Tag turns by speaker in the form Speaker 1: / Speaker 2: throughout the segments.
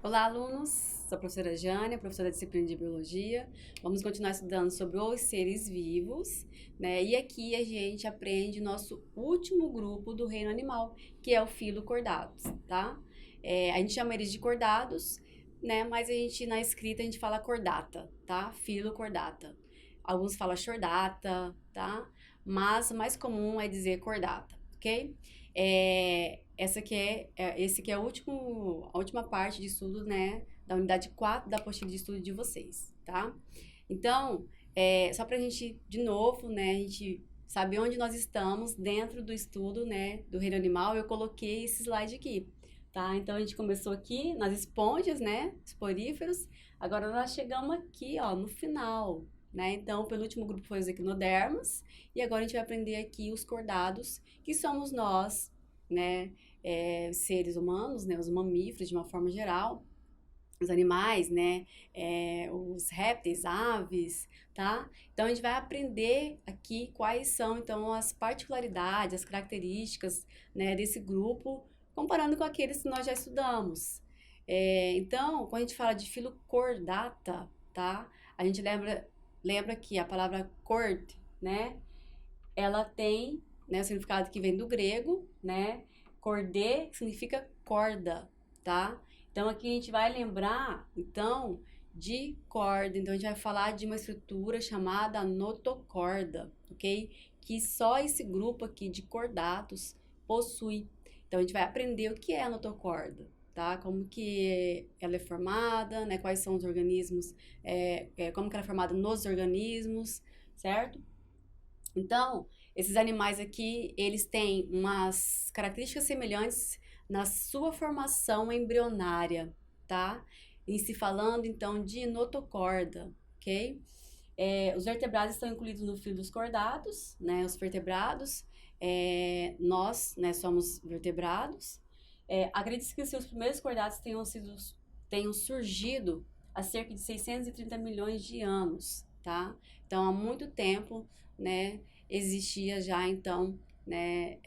Speaker 1: Olá, alunos! Sou a professora Jânia, professora da disciplina de Biologia. Vamos continuar estudando sobre os seres vivos, né? E aqui a gente aprende nosso último grupo do reino animal, que é o filocordados, tá? A gente chama eles de cordados, né? Mas na escrita a gente fala cordata, tá? Filocordata. Alguns falam chordata, tá? Mas o mais comum é dizer cordata, ok? Esse aqui é a última parte de estudo, né, da unidade 4 da apostila de estudo de vocês, tá? Então, só pra gente, de novo, né, a gente saber onde nós estamos dentro do estudo, né, do reino animal, eu coloquei esse slide aqui, tá? Então, a gente começou aqui nas esponjas, né, esporíferos, agora nós chegamos aqui, ó, no final, né? Então, o penúltimo grupo foi os equinodermos, e agora a gente vai aprender aqui os cordados, que somos nós, né, seres humanos, né, os mamíferos de uma forma geral, os animais, né, os répteis, aves, tá? Então, a gente vai aprender aqui quais são, então, as particularidades, as características, né, desse grupo, comparando com aqueles que nós já estudamos. Então, quando a gente fala de filocordata, tá? A gente lembra que a palavra cord, né, ela tem, né, o significado que vem do grego, né? Cordê significa corda, tá? Então aqui a gente vai lembrar, então, de corda. Então a gente vai falar de uma estrutura chamada notocorda, ok? Que só esse grupo aqui de cordatos possui. Então a gente vai aprender o que é a notocorda, tá? Como que ela é formada, né? Quais são os organismos, como que ela é formada nos organismos, certo? Então, esses animais aqui, eles têm umas características semelhantes na sua formação embrionária, tá? Em se falando, então, de notocorda, ok? Os vertebrados estão incluídos no filo dos cordados, né? Os vertebrados, nós, né, somos vertebrados. Acredita-se que os primeiros cordados tenham surgido há cerca de 630 milhões de anos, tá? Então, há muito tempo, né, existia já, então, né,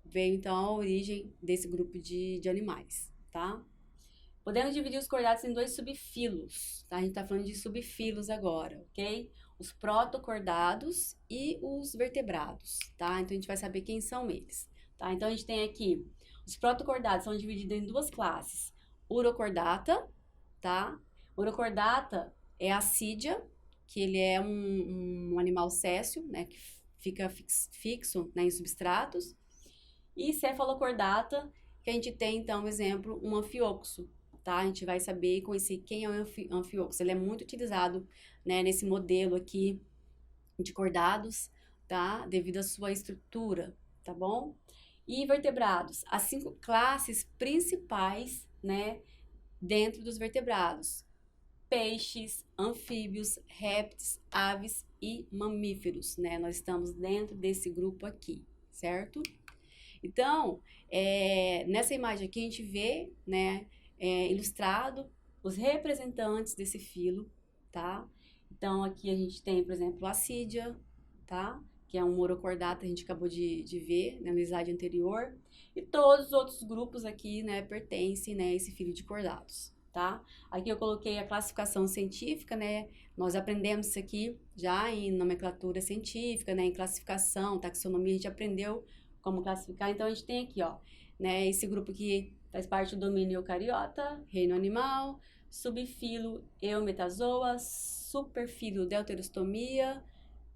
Speaker 1: veio, então, a origem desse grupo de animais, tá? Podemos dividir os cordados em dois subfilos, tá? A gente tá falando de subfilos agora, ok? Os protocordados e os vertebrados, tá? Então, a gente vai saber quem são eles, tá? Então, a gente tem aqui, os protocordados são divididos em duas classes, urocordata, tá? Urocordata é a assídia, que ele é um animal séssil, né, que fica fixo, né, em substratos, e cefalocordata, que a gente tem, então, exemplo, um anfíoxo, tá? A gente vai saber e conhecer quem é o anfíoxo. Ele é muito utilizado, né, nesse modelo aqui de cordados, tá? Devido à sua estrutura, tá bom? E vertebrados, as 5 classes principais, né, dentro dos vertebrados: peixes, anfíbios, répteis, aves e mamíferos, né? Nós estamos dentro desse grupo aqui, certo? Então, nessa imagem aqui a gente vê, né, ilustrado os representantes desse filo, tá? Então, aqui a gente tem, por exemplo, a assídia, tá? Que é um urocordata, a gente acabou de ver, né, no slide anterior. E todos os outros grupos aqui, né, pertencem, né, a esse filo de cordados, tá? Aqui eu coloquei a classificação científica, né? Nós aprendemos isso aqui já em nomenclatura científica, né, em classificação, taxonomia, a gente aprendeu como classificar. Então, a gente tem aqui, ó, né, esse grupo que faz parte do domínio eucariota, reino animal, subfilo Eumetazoa, superfilo Deuterostomia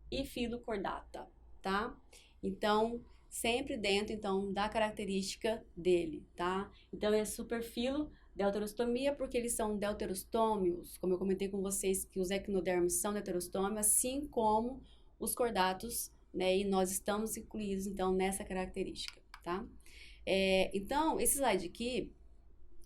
Speaker 1: e filo Chordata, tá? Então, sempre dentro, então, da característica dele, tá? Então, é superfilo Deuterostomia porque eles são deuterostômios, como eu comentei com vocês que os equinodermos são deuterostômios, assim como os cordatos, né? E nós estamos incluídos, então, nessa característica, tá? Então, esse slide aqui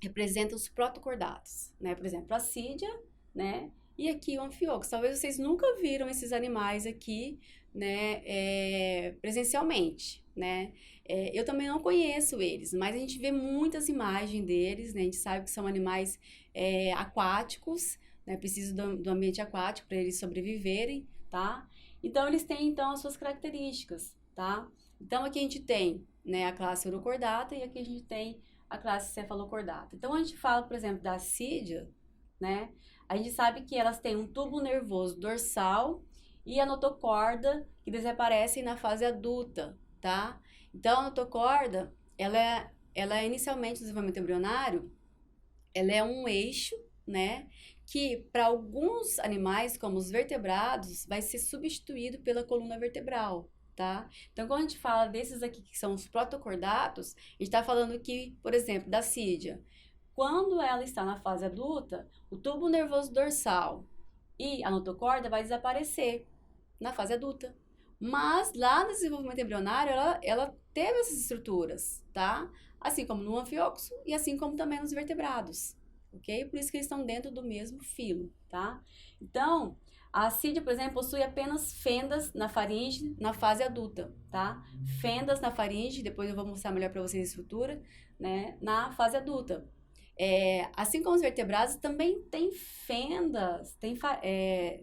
Speaker 1: representa os protocordatos, né? Por exemplo, a assídia, né? e aqui o anfíoxo. Talvez vocês nunca viram esses animais aqui, né, presencialmente, né? Eu também não conheço eles, mas a gente vê muitas imagens deles, né? A gente sabe que são animais aquáticos, né? Precisam do ambiente aquático para eles sobreviverem, tá? Então, eles têm, então, as suas características, tá? Então, aqui a gente tem, né, a classe Urocordata e aqui a gente tem a classe Cefalocordata. Então, a gente fala, por exemplo, da Assídia, né? A gente sabe que elas têm um tubo nervoso dorsal e a notocorda que desaparecem na fase adulta, tá? Então, a notocorda, ela é inicialmente no desenvolvimento embrionário, ela é um eixo, né? Que para alguns animais, como os vertebrados, vai ser substituído pela coluna vertebral, tá? Então, quando a gente fala desses aqui que são os protocordatos, a gente está falando que, por exemplo, da Cídia. Quando ela está na fase adulta, o tubo nervoso dorsal e a notocorda vai desaparecer na fase adulta. Mas lá no desenvolvimento embrionário, ela teve essas estruturas, tá? Assim como no anfíoxo e assim como também nos vertebrados, ok? Por isso que eles estão dentro do mesmo filo, tá? Então, a Assídia, por exemplo, possui apenas fendas na faringe na fase adulta, tá? Fendas na faringe, depois eu vou mostrar melhor para vocês a estrutura, né? Na fase adulta. Assim como os vertebrados, também tem fendas,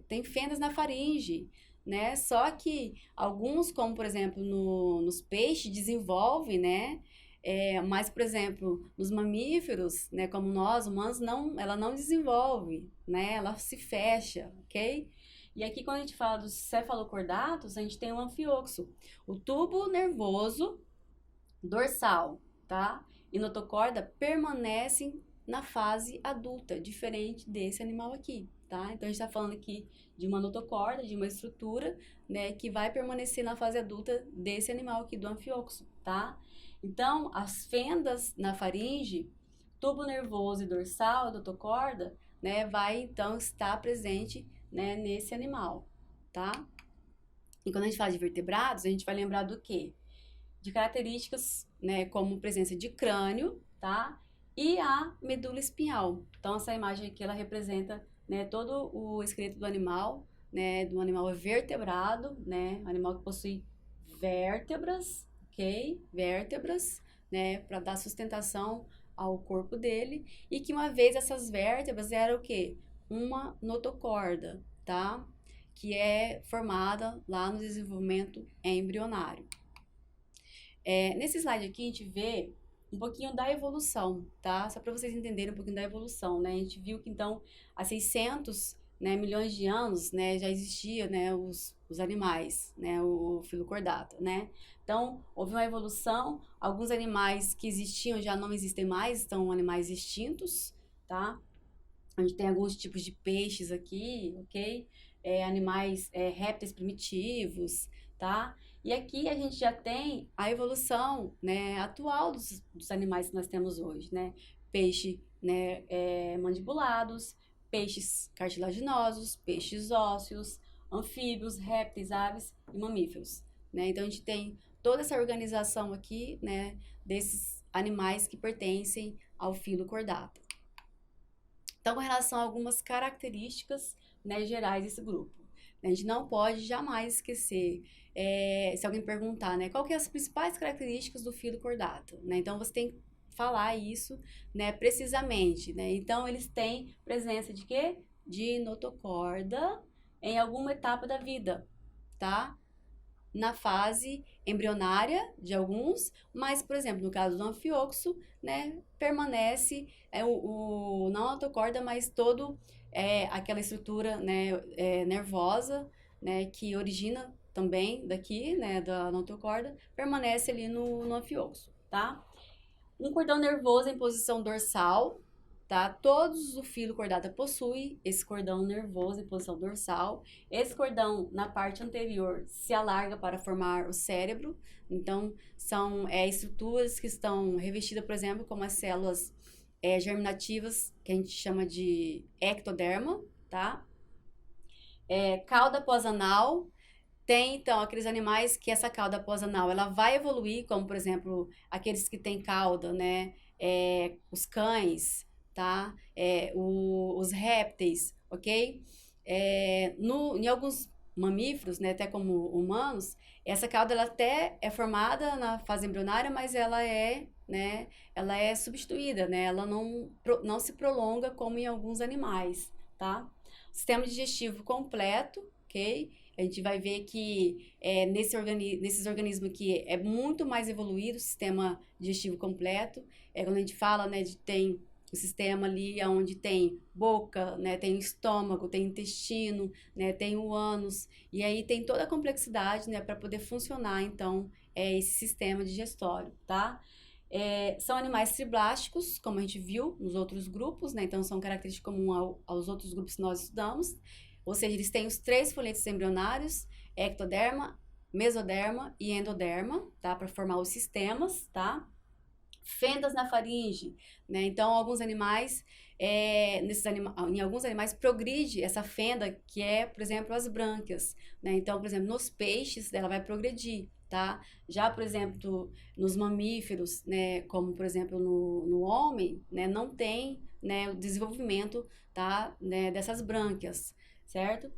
Speaker 1: tem fendas na faringe, né? Só que alguns, como por exemplo nos peixes, desenvolvem, né? Mas, por exemplo, nos mamíferos, né, como nós, humanos, não, ela não desenvolve, né? Ela se fecha, ok? E aqui, quando a gente fala dos cefalocordatos, a gente tem o anfíoxo, o tubo nervoso dorsal, tá? E notocorda permanecem na fase adulta, diferente desse animal aqui, tá? Então a gente está falando aqui de uma notocorda, de uma estrutura, né, que vai permanecer na fase adulta desse animal aqui do anfíoxo, tá? Então, as fendas na faringe, tubo nervoso e dorsal, notocorda, né, vai então estar presente, né, nesse animal, tá? E quando a gente fala de vertebrados, a gente vai lembrar do quê? De características, né, como presença de crânio, tá? E a medula espinhal. Então, essa imagem aqui, ela representa, né, todo o esqueleto do animal, né, do animal vertebrado, né, animal que possui vértebras, ok? Vértebras, né, para dar sustentação ao corpo dele, e que uma vez essas vértebras eram o quê? Uma notocorda, tá? Que é formada lá no desenvolvimento embrionário. Nesse slide aqui a gente vê um pouquinho da evolução, tá? Só para vocês entenderem um pouquinho da evolução, né? A gente viu que então há 600, né, milhões de anos, né, já existia, né, os animais, né, o filocordata, né? Então houve uma evolução, alguns animais que existiam já não existem mais, são animais extintos, tá? A gente tem alguns tipos de peixes aqui, ok? Animais, répteis primitivos, tá? E aqui a gente já tem a evolução, né, atual dos animais que nós temos hoje, né? Peixe, né, mandibulados, peixes cartilaginosos, peixes ósseos, anfíbios, répteis, aves e mamíferos, né? Então a gente tem toda essa organização aqui, né, desses animais que pertencem ao filo cordata. Então, com relação a algumas características, né, gerais desse grupo, a gente não pode jamais esquecer, se alguém perguntar, né, qual que é as principais características do filo cordata, né? Então, você tem que falar isso, né, precisamente, né? Então, eles têm presença de quê? De notocorda em alguma etapa da vida, tá? Na fase embrionária de alguns, mas, por exemplo, no caso do anfíoxo, né, permanece não a notocorda, mas todo aquela estrutura, né, nervosa, né, que origina também daqui, né, da notocorda, permanece ali no anfíoxo, tá? Um cordão nervoso em posição dorsal, tá? Todos o filo cordata possui esse cordão nervoso em posição dorsal. Esse cordão, na parte anterior, se alarga para formar o cérebro. Então, são estruturas que estão revestidas, por exemplo, como as células germinativas, que a gente chama de ectoderma, tá? Cauda pós-anal. Tem, então, aqueles animais que essa cauda pós-anal, ela vai evoluir, como, por exemplo, aqueles que têm cauda, né? Os cães, tá? Os répteis, ok? Em alguns mamíferos, né, até como humanos, essa cauda ela até é formada na fase embrionária, mas ela é substituída, né? Ela não se prolonga como em alguns animais, tá? Sistema digestivo completo, ok? A gente vai ver que nesses organismos aqui é muito mais evoluído o sistema digestivo completo. Quando a gente fala, né, de tem o sistema ali onde tem boca, né, tem o estômago, tem o intestino, né, tem o ânus, e aí tem toda a complexidade, né, para poder funcionar, então, esse sistema digestório, tá? São animais triblásticos, como a gente viu nos outros grupos, né, então são características comuns aos outros grupos que nós estudamos, ou seja, eles têm os 3 folhetos embrionários, ectoderma, mesoderma e endoderma, tá, para formar os sistemas, tá? Fendas na faringe, né? Então, alguns animais, em alguns animais progride essa fenda, que é, por exemplo, as brânquias, né? Então, por exemplo, nos peixes, ela vai progredir, tá? Já, por exemplo, nos mamíferos, né? Como, por exemplo, no homem, né? Não tem, né? O desenvolvimento, tá? Né? Dessas brânquias, certo?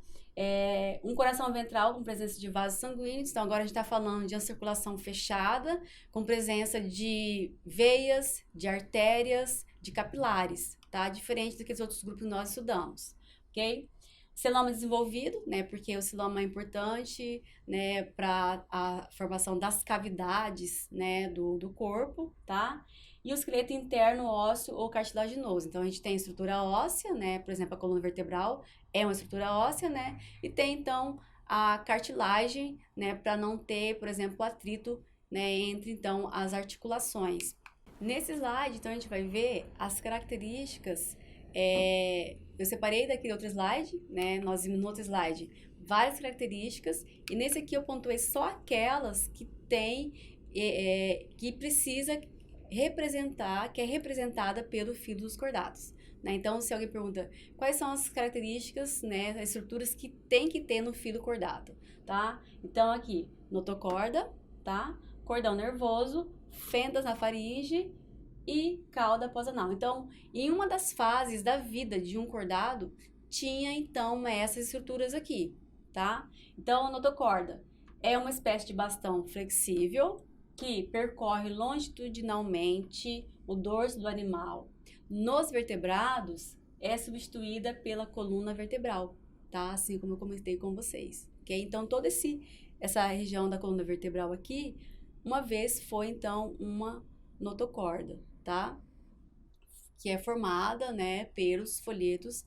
Speaker 1: Um coração ventral com presença de vasos sanguíneos. Então, agora a gente está falando de uma circulação fechada, com presença de veias, de artérias, de capilares, tá? Diferente daqueles outros grupos que nós estudamos, ok? Celoma desenvolvido, né? Porque o celoma é importante, né? Para a formação das cavidades, né? Do corpo, tá? E o esqueleto interno ósseo ou cartilaginoso. Então, a gente tem estrutura óssea, né? Por exemplo, a coluna vertebral é uma estrutura óssea, né? E tem, então, a cartilagem, né? Para não ter, por exemplo, atrito, né? Entre, então, as articulações. Nesse slide, então, a gente vai ver as características. Eu separei daquele outro slide, né? Nós vimos no outro slide várias características. E nesse aqui eu pontuei só aquelas que tem, que precisa representar, que é representada pelo filo dos cordados. Né? Então, se alguém pergunta quais são as características, né, as estruturas que tem que ter no filo cordado, tá? Então, aqui, notocorda, tá? Cordão nervoso, fendas na faringe e cauda pós-anal. Então, em uma das fases da vida de um cordado, tinha, então, essas estruturas aqui, tá? Então, a notocorda é uma espécie de bastão flexível, que percorre longitudinalmente o dorso do animal. Nos vertebrados, é substituída pela coluna vertebral, tá? Assim como eu comentei com vocês, ok? Então, toda essa região da coluna vertebral aqui, uma vez foi, então, uma notocorda, tá? Que é formada, né, pelos folhetos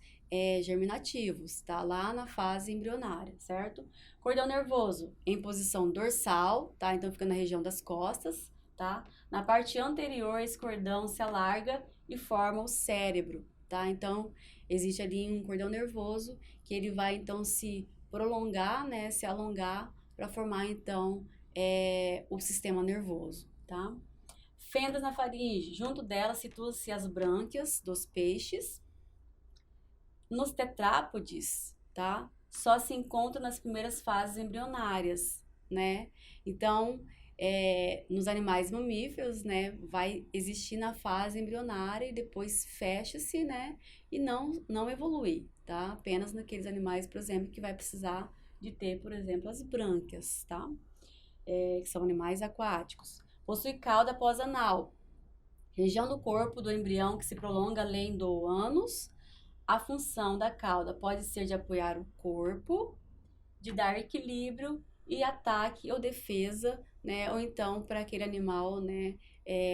Speaker 1: germinativos, tá? Lá na fase embrionária, certo? Cordão nervoso em posição dorsal, tá? Então fica na região das costas, tá? Na parte anterior, esse cordão se alarga e forma o cérebro, tá? Então existe ali um cordão nervoso que ele vai então se prolongar, né? Se alongar para formar então o sistema nervoso, tá? Fendas na faringe, junto delas situam-se as brânquias dos peixes. Nos tetrápodes, tá? Só se encontra nas primeiras fases embrionárias, né? Então, nos animais mamíferos, né, vai existir na fase embrionária e depois fecha-se, né? E não evolui, tá? Apenas naqueles animais, por exemplo, que vai precisar de ter, por exemplo, as brânquias, tá? Que são animais aquáticos. Possui cauda pós-anal, região do corpo do embrião que se prolonga além do ânus. A função da cauda pode ser de apoiar o corpo, de dar equilíbrio e ataque ou defesa, né? Ou então para aquele animal, né,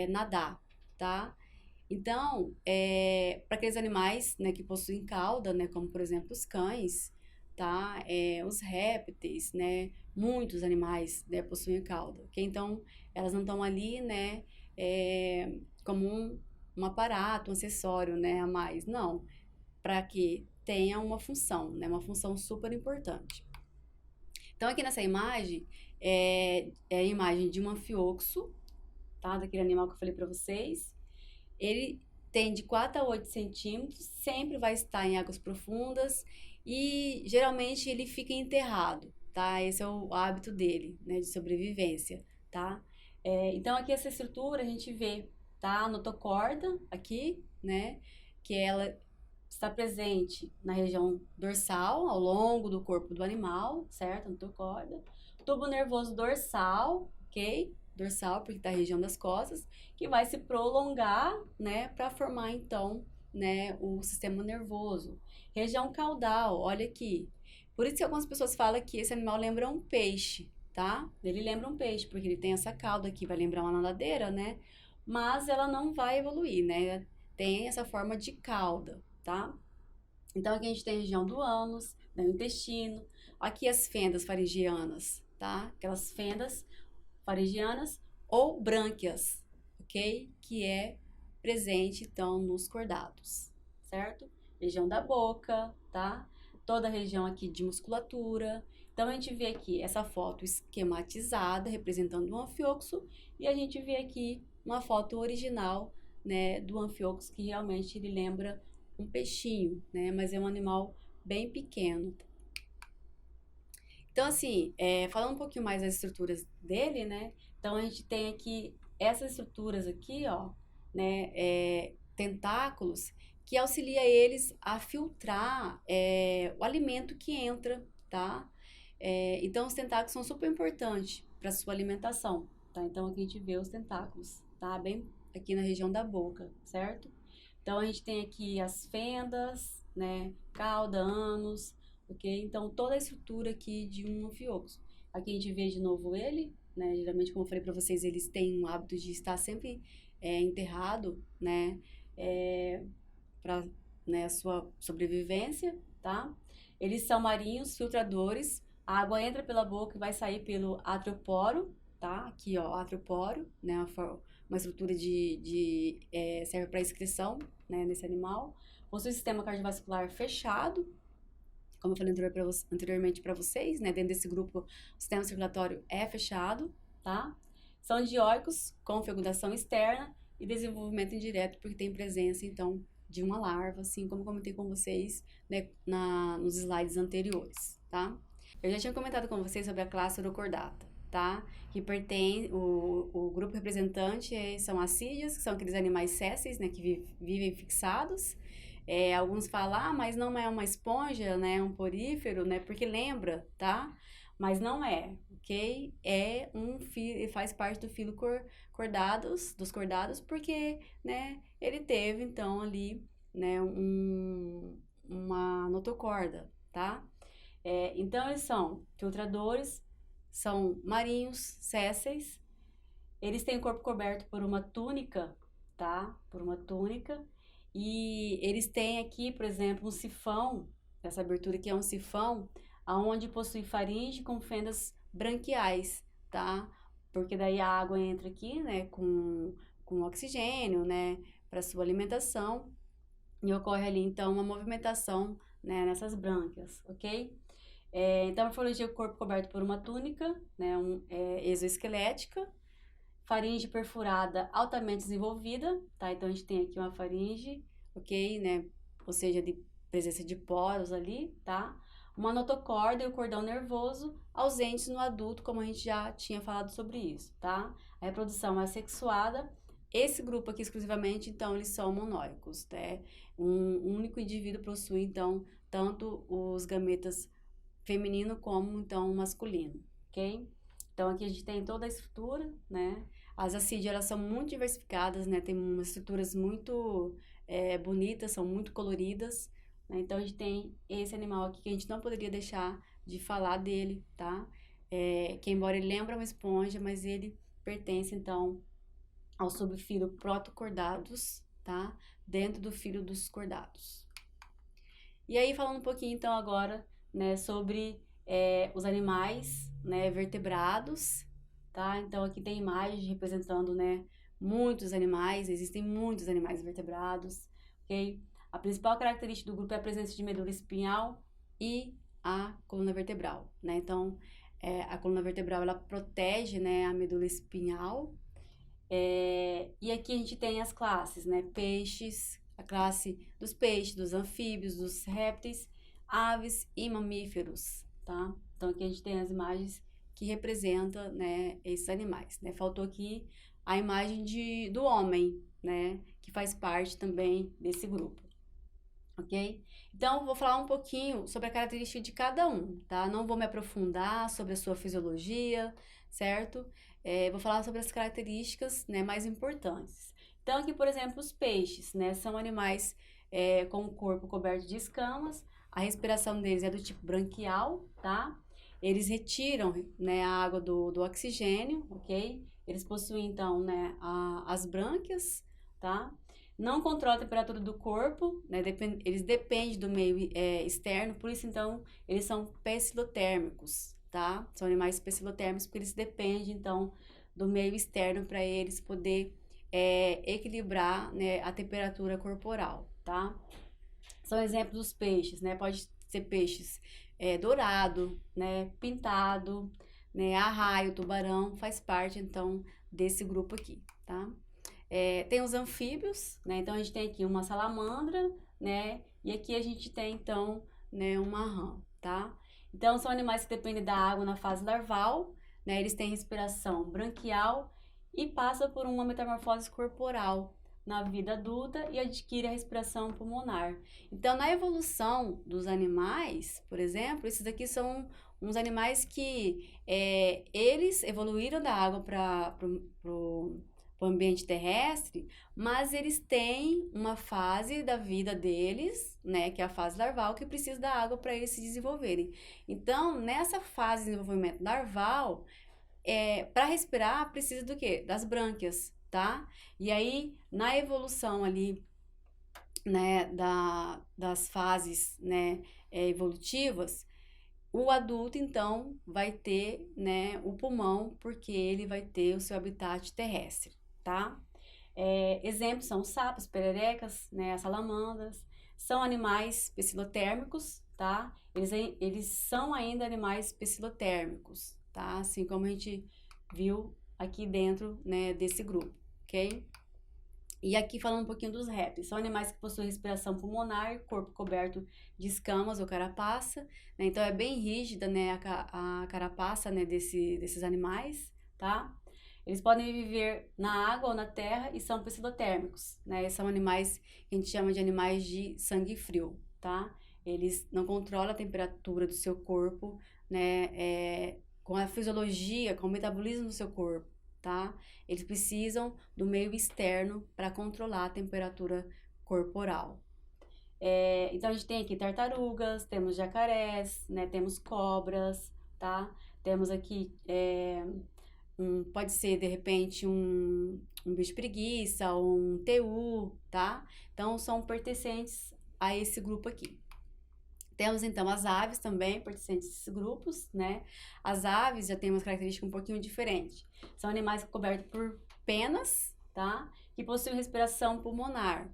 Speaker 1: nadar, tá? Então, para aqueles animais, né, que possuem cauda, né, como por exemplo os cães, tá? Os répteis, né? Muitos animais, né, possuem cauda, ok? Então, elas não estão ali, né, como um aparato, um acessório, né, a mais. Não, para que tenha uma função, né, uma função super importante. Então, aqui nessa imagem, é a imagem de um anfioxo, tá? Daquele animal que eu falei para vocês. Ele tem de 4 a 8 centímetros, sempre vai estar em águas profundas e geralmente ele fica enterrado, tá? Esse é o hábito dele, né, de sobrevivência, tá? Então aqui essa estrutura a gente vê, tá? A notocorda aqui, né, que ela está presente na região dorsal, ao longo do corpo do animal, certo? Notocorda. Tubo nervoso dorsal, ok? Dorsal, porque está a região das costas, que vai se prolongar, né, para formar, então, né, o sistema nervoso. Região caudal, olha aqui. Por isso que algumas pessoas falam que esse animal lembra um peixe, tá? Ele lembra um peixe, porque ele tem essa cauda aqui, vai lembrar uma nadadeira, né? Mas ela não vai evoluir, né? Tem essa forma de cauda, tá? Então aqui a gente tem a região do ânus, do intestino, aqui as fendas faringianas, tá? Aquelas fendas faringianas ou brânquias, ok? Que é presente então nos cordados, certo? Região da boca, tá? Toda a região aqui de musculatura. Então a gente vê aqui essa foto esquematizada representando um anfioxo e a gente vê aqui uma foto original, né, do anfioxo que realmente ele lembra um peixinho, né? Mas é um animal bem pequeno. Então, assim, falando um pouquinho mais das estruturas dele, né? Então, a gente tem aqui essas estruturas aqui, ó, né? Tentáculos que auxilia eles a filtrar o alimento que entra, tá? Então, os tentáculos são super importantes para sua alimentação, tá? Então, aqui a gente vê os tentáculos, tá? Bem aqui na região da boca, certo? Então, a gente tem aqui as fendas, né? Cauda, ânus, ok? Então, toda a estrutura aqui de um anfioxo. Aqui a gente vê de novo ele, né? Geralmente, como eu falei para vocês, eles têm o hábito de estar sempre enterrado, né? Para, né, a sua sobrevivência, tá? Eles são marinhos, filtradores. A água entra pela boca e vai sair pelo atrioporo, tá? Aqui, ó, atrioporo, né? Uma estrutura serve para excreção, né, nesse animal. Possui sistema cardiovascular fechado, como eu falei anteriormente para vocês, né? Dentro desse grupo, o sistema circulatório é fechado, tá? São dioicos com fecundação externa e desenvolvimento indireto, porque tem presença, então, de uma larva, assim como comentei com vocês, né, nos slides anteriores, tá? Eu já tinha comentado com vocês sobre a classe Urocordata, tá? Que pertence, o grupo representante são assídeos, que são aqueles animais sésseis, né, que vivem fixados. Alguns falam, mas não é uma esponja, né? É um porífero, né? Porque lembra, tá? Mas não é, ok? Faz parte do filo dos cordados, porque, né? Ele teve, então, ali, né? Uma notocorda, tá? Então, eles são filtradores, são marinhos, sésseis. Eles têm o corpo coberto por uma túnica, tá? Por uma túnica. E eles têm aqui, por exemplo, um sifão, essa abertura aqui é um sifão, aonde possui faringe com fendas branquiais, tá? Porque daí a água entra aqui, né, com oxigênio, né, para sua alimentação, e ocorre ali, então, uma movimentação, né, nessas brânquias, ok? Então, a morfologia do corpo coberto por uma túnica, né, exoesquelética, faringe perfurada altamente desenvolvida, tá? Então a gente tem aqui uma faringe, ok, né? Ou seja, de presença de poros ali, tá? Uma notocorda e o cordão nervoso ausentes no adulto, como a gente já tinha falado sobre isso, tá? A reprodução é assexuada. Esse grupo aqui exclusivamente, então, eles são monóicos, né? Um único indivíduo possui, então, tanto os gametas feminino como, então, masculino, ok? Então, aqui a gente tem toda a estrutura, né? As assídias, elas são muito diversificadas, né? Tem umas estruturas muito bonitas, são muito coloridas, né? Então, a gente tem esse animal aqui que a gente não poderia deixar de falar dele, tá? Que embora ele lembre uma esponja, mas ele pertence, então, ao subfilo protocordados, tá? Dentro do filo dos cordados. E aí, falando um pouquinho, então, agora, né, sobre os animais, né, vertebrados, tá? Então, aqui tem imagens representando, né, muitos animais, existem muitos animais vertebrados, ok? A principal característica do grupo é a presença de medula espinhal e a coluna vertebral, né? Então, a coluna vertebral, ela protege, né, a medula espinhal. E aqui a gente tem as classes, né? Peixes, a classe dos peixes, dos anfíbios, dos répteis, aves e mamíferos, tá? Então aqui a gente tem as imagens que representam, né, esses animais, né? Faltou aqui a imagem do homem, né, que faz parte também desse grupo. ok? Então, vou falar um pouquinho sobre a característica de cada um, tá? Não vou me aprofundar sobre a sua fisiologia, certo? Vou falar sobre as características, né, mais importantes. Então, aqui, por exemplo, os peixes, né, são animais com o corpo coberto de escamas, a respiração deles é do tipo branquial, tá? Eles retiram, né, a água do oxigênio, ok? Eles possuem, então, né, as brânquias, tá? Não controla a temperatura do corpo, né? Eles dependem do meio externo, por isso então eles são pecilotérmicos, tá? São animais pecilotérmicos porque eles dependem então do meio externo para eles poder equilibrar, né, a temperatura corporal, tá? São exemplos dos peixes, né? Pode ser peixes dourado, né? Pintado, né? Arraio, tubarão, faz parte então desse grupo aqui, tá? Tem os anfíbios, né? Então a gente tem aqui uma salamandra, né? E aqui a gente tem então, né, uma rã, tá? Então são animais que dependem da água na fase larval, né? Eles têm respiração branquial e passam por uma metamorfose corporal na vida adulta e adquire a respiração pulmonar. Então, na evolução dos animais, por exemplo, esses aqui são uns animais que eles evoluíram da água para o ambiente terrestre, mas eles têm uma fase da vida deles, né, que é a fase larval, que precisa da água para eles se desenvolverem. Então, nessa fase de desenvolvimento larval, para respirar precisa do quê? Das brânquias, tá? E aí, na evolução ali, né, das fases, né, evolutivas, o adulto, então, vai ter, né, o pulmão, porque ele vai ter o seu habitat terrestre, tá? Exemplos são os sapos, pererecas, né, as salamandras, são animais pecilotérmicos, tá? Eles são ainda animais pecilotérmicos, tá? Assim como a gente viu aqui dentro, né, desse grupo, ok? E aqui falando um pouquinho dos répteis, são animais que possuem respiração pulmonar, corpo coberto de escamas ou carapaça, né? Então é bem rígida, né, a carapaça, né, desses animais, tá? Eles podem viver na água ou na terra e são pecilotérmicos, né? São animais que a gente chama de animais de sangue frio, tá? Eles não controlam a temperatura do seu corpo, né? Com a fisiologia, com o metabolismo do seu corpo, tá? Eles precisam do meio externo para controlar a temperatura corporal. Então a gente tem aqui tartarugas, temos jacarés, né? Temos cobras, tá? Temos aqui pode ser de repente um bicho preguiça ou um TU, tá? Então são pertencentes a esse grupo aqui. Temos então as aves também, pertencentes a esses grupos, né? As aves já têm uma característica um pouquinho diferente. São animais cobertos por penas, tá? Que possuem respiração pulmonar.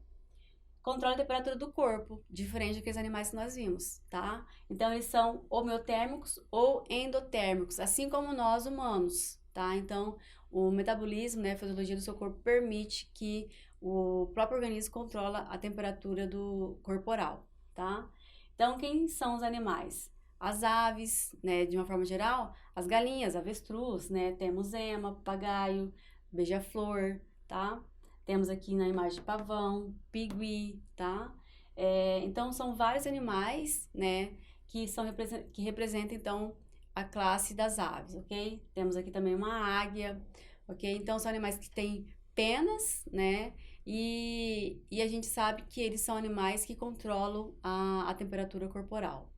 Speaker 1: Controla a temperatura do corpo, diferente daqueles animais que nós vimos, tá? Então eles são homeotérmicos ou endotérmicos, assim como nós humanos, tá? Então o metabolismo, né, a fisiologia do seu corpo permite que o próprio organismo controla a temperatura do corporal, tá? Então, quem são os animais? As aves, né, de uma forma geral, as galinhas, avestruz, né, temos ema, papagaio, beija-flor, tá? Temos aqui na imagem pavão, pigui, tá? Então, são vários animais, né, que representam, então, a classe das aves, ok? Temos aqui também uma águia, ok? Então, são animais que têm penas, né? E a gente sabe que eles são animais que controlam a temperatura corporal.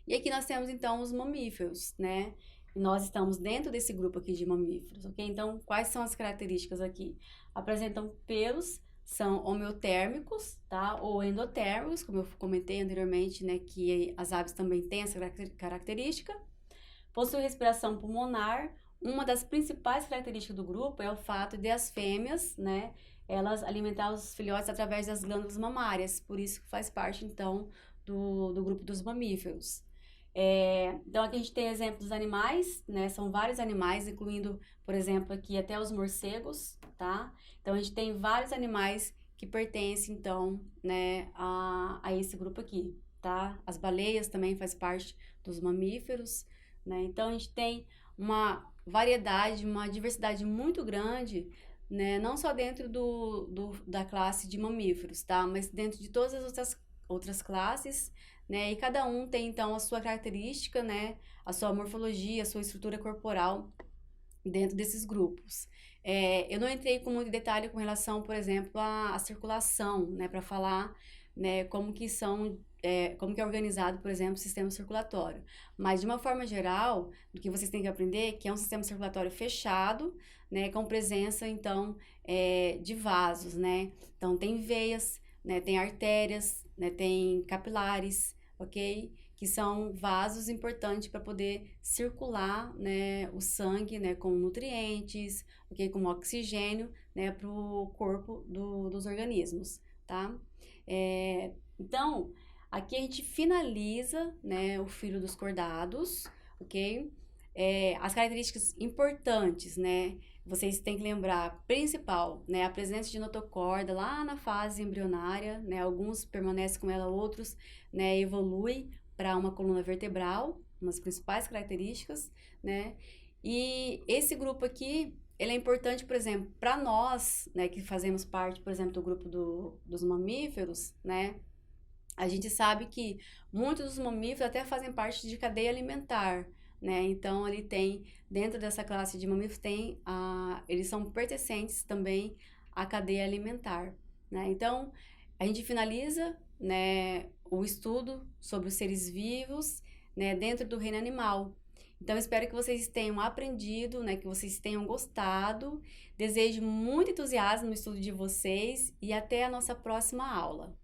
Speaker 1: E aqui nós temos então os mamíferos, né? Nós estamos dentro desse grupo aqui de mamíferos, ok? Então, quais são as características aqui? Apresentam pelos, são homeotérmicos, tá? Ou endotérmicos, como eu comentei anteriormente, né? Que as aves também têm essa característica. Possui respiração pulmonar. Uma das principais características do grupo é o fato de as fêmeas, né? Elas alimentar os filhotes através das glândulas mamárias, por isso que faz parte, então, do grupo dos mamíferos. Então, aqui a gente tem exemplos dos animais, né? São vários animais, incluindo, por exemplo, aqui até os morcegos, tá? Então, a gente tem vários animais que pertencem, então, né, a esse grupo aqui, tá? As baleias também faz parte dos mamíferos, né? Então, a gente tem uma variedade, uma diversidade muito grande né? Não só dentro da classe de mamíferos, tá? Mas dentro de todas as outras classes, né? E cada um tem, então, a sua característica, né? A sua morfologia, a sua estrutura corporal dentro desses grupos. Eu não entrei com muito detalhe com relação, por exemplo, à circulação, né? Para falar, né? Como que é organizado, por exemplo, o sistema circulatório. Mas, de uma forma geral, o que vocês têm que aprender é que é um sistema circulatório fechado, né, com presença, então, de vasos, né? Então, tem veias, né, tem artérias, né, tem capilares, ok? Que são vasos importantes para poder circular, né, o sangue, né, com nutrientes, ok? Com oxigênio, né, para o corpo dos organismos, tá? Então, aqui a gente finaliza, né, o filo dos cordados, ok? As características importantes, né? Vocês têm que lembrar, principal, né? A presença de notocorda lá na fase embrionária, né? Alguns permanecem com ela, outros, né, evoluem para uma coluna vertebral, umas principais características, né? E esse grupo aqui, ele é importante, por exemplo, para nós, né, que fazemos parte, por exemplo, do grupo dos mamíferos, né? A gente sabe que muitos dos mamíferos até fazem parte de cadeia alimentar, né? Então, ele tem, dentro dessa classe de mamíferos, eles são pertencentes também à cadeia alimentar, né? Então, a gente finaliza, né, o estudo sobre os seres vivos, né, dentro do reino animal. Então, espero que vocês tenham aprendido, né, que vocês tenham gostado. Desejo muito entusiasmo no estudo de vocês e até a nossa próxima aula.